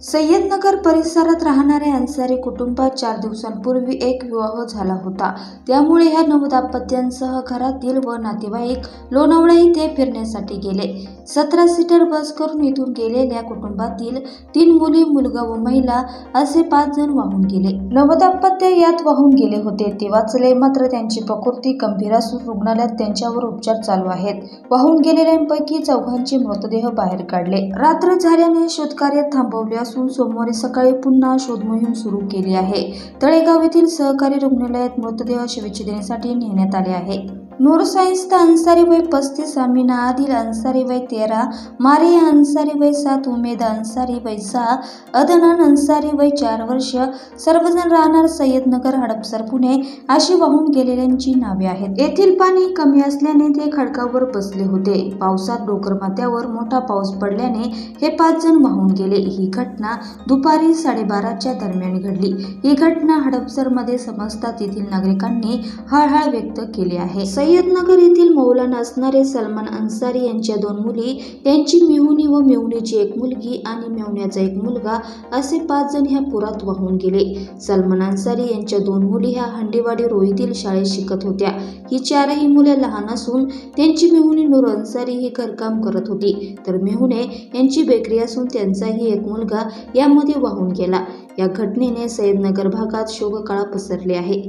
सय्यदनगर परिसरात राहणाऱ्या अन्सारी कुटुंबात 4 दिवसांपूर्वी एक विवाह झाला होता. त्यामुळे ह्या नवदाम्पत्यांसह घरातील व नातेवाईक लोणावळा येथे फिरण्यासाठी गेले. 17 सीटर बस करून इथून गेलेल्या कुटुंबातील 3 मुली, मुलगा व महिला असे 5 जण वाहून गेले. नवदाम्पत्य यात वाहून गेले होते ते वाचले, मात्र त्यांची प्रकृती गंभीर असून रुग्णालयात त्यांच्यावर उपचार चालू आहेत. वाहून गेलेल्यांपैकी 4घांचे मृतदेह बाहेर काढले. रात्र झाल्याने शोधकार्य थांबवले असून सोमवारी सकाळी पुन्हा शोधमोहीम सुरू केली आहे. तळेगाव येथील सहकारी रुग्णालयात मृतदेह शवविच्छेदनासाठी नेण्यात आले आहे. नूर साइंस्ता अन्सारी वय 35, अमीना आदिल अन्सारी वय 13, मारिया अन्सारी वय 7, उमेदा अन्सारी वय 6, अदनान अन्सारी वय 4 वर्ष, सर्वजण राहणार सय्यदनगर, हडपसर, पुणे अशी वाहून गेलेल्यांची नावे आहेत. येथील पाणी कमी असल्याने ते खडकावर बसले होते. पावसात डोंगरमाथ्यावर मोठा पाऊस पडल्याने हे 5 जण वाहून गेले. ही घटना दुपारी 12:30च्या दरम्यान घडली. ही घटना हडपसरमध्ये समजताच येथील नागरिकांनी हळहळ व्यक्त केली आहे. सय्यदनगर येथील मौलाना असणारे सलमान अन्सारी यांच्या 2 मुली, त्यांची मेहुणी व मेहुणीची 1 मुलगी आणि मेहुण्याचा 1 मुलगा असे 5 जण ह्या पुरात वाहून गेले. सलमान अन्सारी यांच्या 2 मुली ह्या हंडेवाडी रोहीतील शाळेत शिकत होत्या. ही 4ही मुले लहान असून त्यांची मेहुणी नूर अन्सारी ही घरकाम करत होती, तर मेहुणे यांची बेकरी असून त्यांचाही 1 मुलगा यामध्ये वाहून गेला. या घटनेने सय्यदनगर भागात शोककळा पसरली आहे.